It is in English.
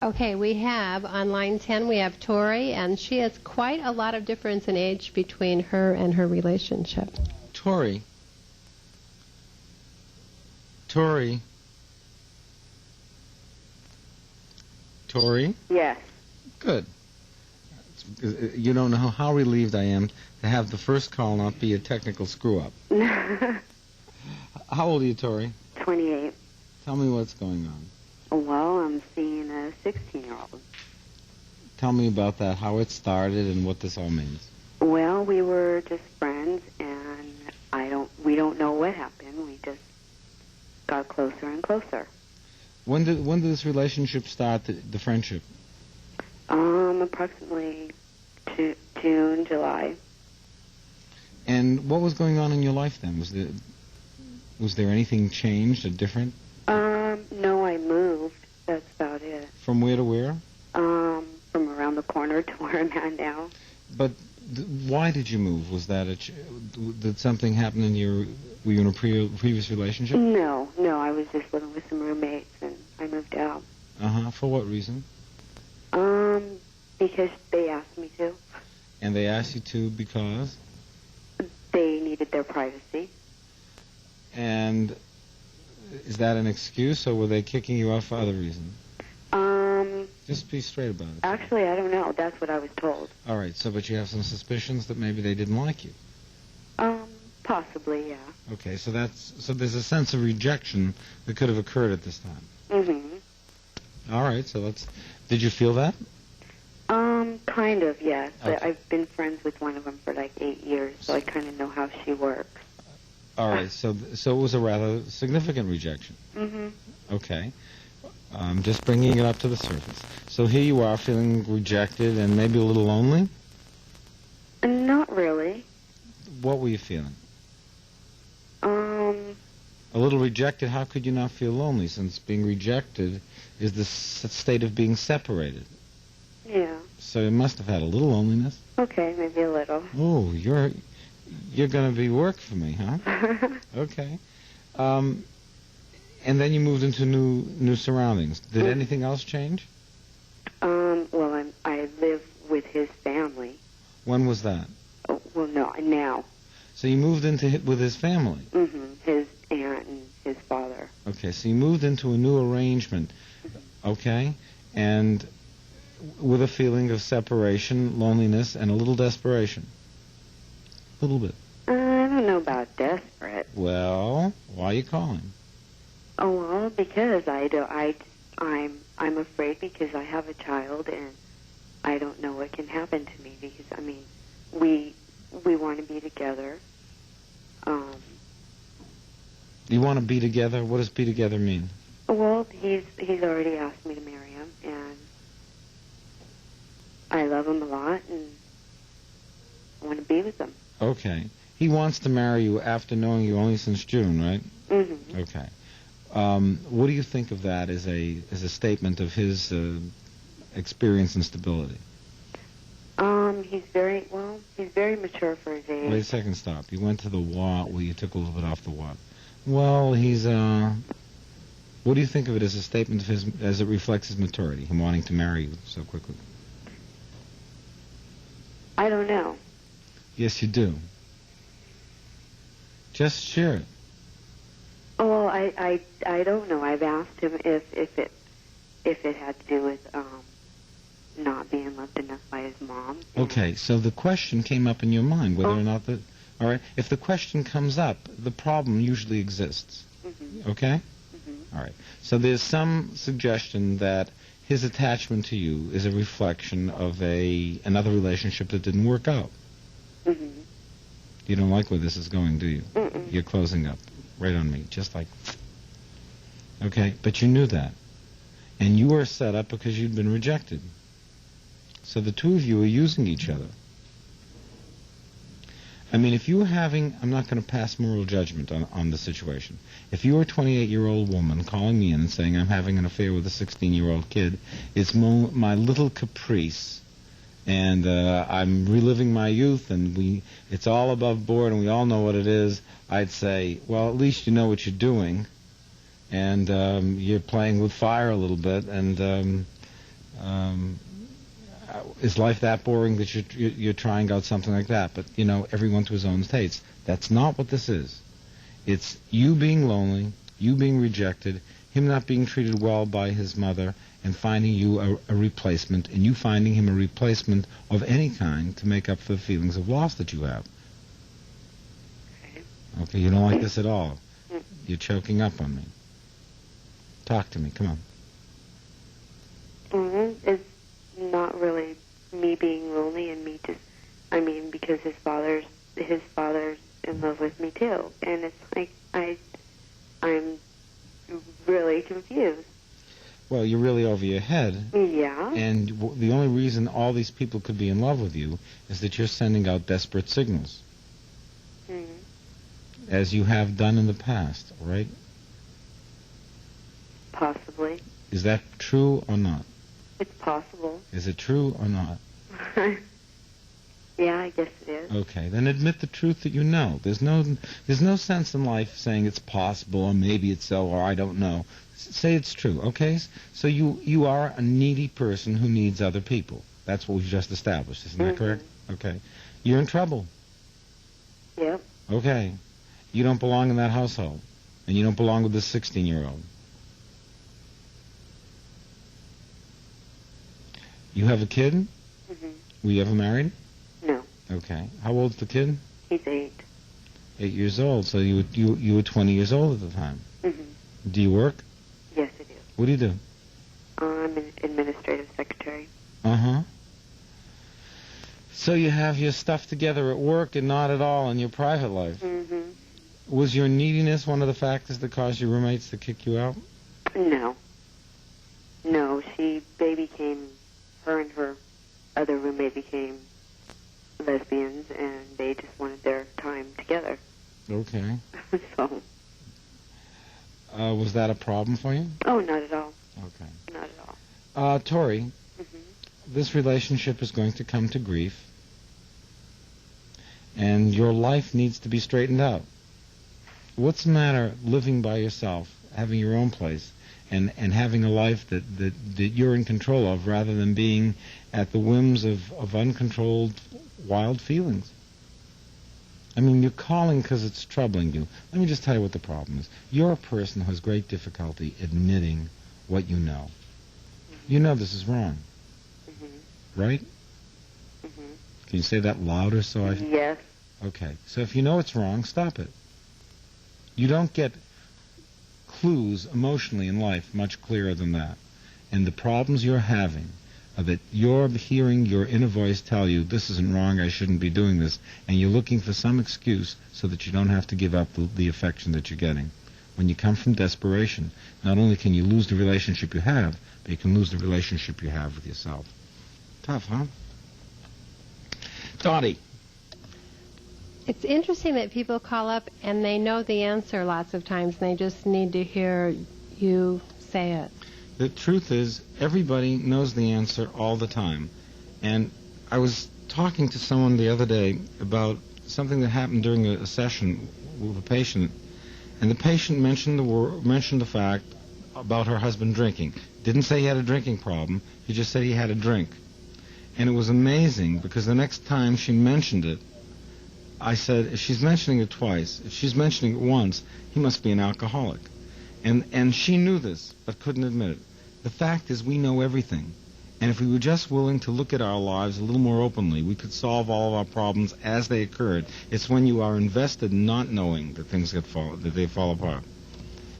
Okay, we have on line 10, we have Tori, and she has quite a lot of difference in age between her and her relationship. Tori. Tori. Tori? Yes. Good. You don't know how relieved I am to have the first call not be a technical screw-up. How old are you, Tori? 28. Tell me what's going on. Well, I'm seeing a 16-year-old. Tell me about that, how it started and what this all means. Well, we were just friends, and we don't know what happened. We just got closer and closer. When did this relationship start, the friendship? Approximately June, July. And what was going on in your life then? Was there anything changed or different? No, I moved. That's about it. From where to where? From around the corner to where I'm at now. But why did you move? Was that did something happen in were you in a previous relationship? No, I was just living with some roommates, and I moved out. For what reason? Because they asked me to. And they asked you to because? They needed their privacy. And is that an excuse, or were they kicking you out for other reasons? Just be straight about it. Actually, I don't know. That's what I was told. All right, but you have some suspicions that maybe they didn't like you. Possibly, yeah. Okay, so there's a sense of rejection that could have occurred at this time. Mm-hmm. All right, did you feel that? Kind of, yes. Okay. But I've been friends with one of them for like 8 years, so I kind of know how she works. All right, so it was a rather significant rejection. Mm-hmm. Okay. Just bringing it up to the surface. So here you are feeling rejected and maybe a little lonely? Not really. What were you feeling? A little rejected. How could you not feel lonely, since being rejected is the state of being separated? Yeah. So you must have had a little loneliness. Okay, maybe a little. Oh, you're going to be work for me, huh? Okay. And then you moved into new surroundings. Did anything else change? Well, I live with his family. When was that? Oh, well, no, now. So you moved with his family? Mm-hmm. His aunt and his father. Okay, so you moved into a new arrangement, okay, and with a feeling of separation, loneliness, and a little desperation. A little bit. I don't know about desperate. Well, why are you calling? Oh, well, because I'm afraid because I have a child and I don't know what can happen to me because, I mean, we want to be together. You want to be together? What does be together mean? Well, he's already asked me to marry him, and I love him a lot, and I want to be with him. Okay. He wants to marry you after knowing you only since June, right? Mm-hmm. Okay. What do you think of that as a statement of his experience and stability? He's very mature for his age. Wait a second, stop. You went to the what? Well, you took a little bit off the what. Well, he's, what do you think of it as a statement of his, as it reflects his maturity, him wanting to marry you so quickly? I don't know. Yes, you do. Just share it. Oh, well, I don't know. I've asked him if it had to do with not being loved enough by his mom. Okay, so the question came up in your mind, whether or not that... All right, if the question comes up, the problem usually exists. Mm-hmm. Okay? Mm-hmm. All right. So there's some suggestion that his attachment to you is a reflection of another relationship that didn't work out. Mm-hmm. You don't like where this is going, do you? Mm-mm. You're closing up right on me, just like... Okay, but you knew that. And you were set up because you'd been rejected. So the two of you are using each other. I mean, if you were having... I'm not going to pass moral judgment on the situation. If you were a 28-year-old woman calling me in and saying, I'm having an affair with a 16-year-old kid, it's my little caprice, and I'm reliving my youth, and it's all above board, and we all know what it is, I'd say, well, at least you know what you're doing, and you're playing with fire a little bit, and Is life that boring that you're trying out something like that? But, everyone to his own tastes. That's not what this is. It's you being lonely, you being rejected, him not being treated well by his mother, and finding you a replacement, and you finding him a replacement of any kind to make up for the feelings of loss that you have. Okay, you don't like this at all. You're choking up on me. Talk to me, come on. It's not really me being lonely and me just, because his father's in love with me too. And it's like, I'm really confused. Well, you're really over your head. Yeah. And the only reason all these people could be in love with you is that you're sending out desperate signals. As you have done in the past, right? Possibly. Is that true or not? It's possible. Is it true or not? Yeah, I guess it is. Okay, then admit the truth that you know. There's no sense in life saying it's possible or maybe it's so or I don't know. Say it's true, okay? So you are a needy person who needs other people. That's what we've just established, isn't that correct? Okay. You're in trouble. Yep. Okay. You don't belong in that household. And you don't belong with this 16-year-old. You have a kid? Mm-hmm. Were you ever married? No. Okay. How old's the kid? He's 8. 8 years old. So you were 20 years old at the time. Mm-hmm. Do you work? Yes, I do. What do you do? I'm an administrative secretary. Uh-huh. So you have your stuff together at work and not at all in your private life. Mm-hmm. Was your neediness one of the factors that caused your roommates to kick you out? No. No, her and her other roommate became lesbians, and they just wanted their time together. Okay. So. Was that a problem for you? Oh, not at all. Okay. Not at all. Tori, this relationship is going to come to grief, and your life needs to be straightened out. What's the matter living by yourself, having your own place, and having a life that you're in control of rather than being at the whims of uncontrolled wild feelings? I mean, you're calling because it's troubling you. Let me just tell you what the problem is. You're a person who has great difficulty admitting what you know. You know this is wrong, right? Can you say that louder so I... Yes. Okay. So if you know it's wrong, stop it. You don't get clues emotionally in life much clearer than that. And the problems you're having are that you're hearing your inner voice tell you, this isn't wrong, I shouldn't be doing this, and you're looking for some excuse so that you don't have to give up the affection that you're getting. When you come from desperation, not only can you lose the relationship you have, but you can lose the relationship you have with yourself. Tough, huh? Dottie. It's interesting that people call up and they know the answer lots of times, and they just need to hear you say it. The truth is, everybody knows the answer all the time. And I was talking to someone the other day about something that happened during a session with a patient, and the patient mentioned the fact about her husband drinking. Didn't say he had a drinking problem, he just said he had a drink. And it was amazing, because the next time she mentioned it, I said, if she's mentioning it twice, if she's mentioning it once, he must be an alcoholic. And she knew this, but couldn't admit it. The fact is, we know everything. And if we were just willing to look at our lives a little more openly, we could solve all of our problems as they occurred. It's when you are invested in not knowing that things that they fall apart.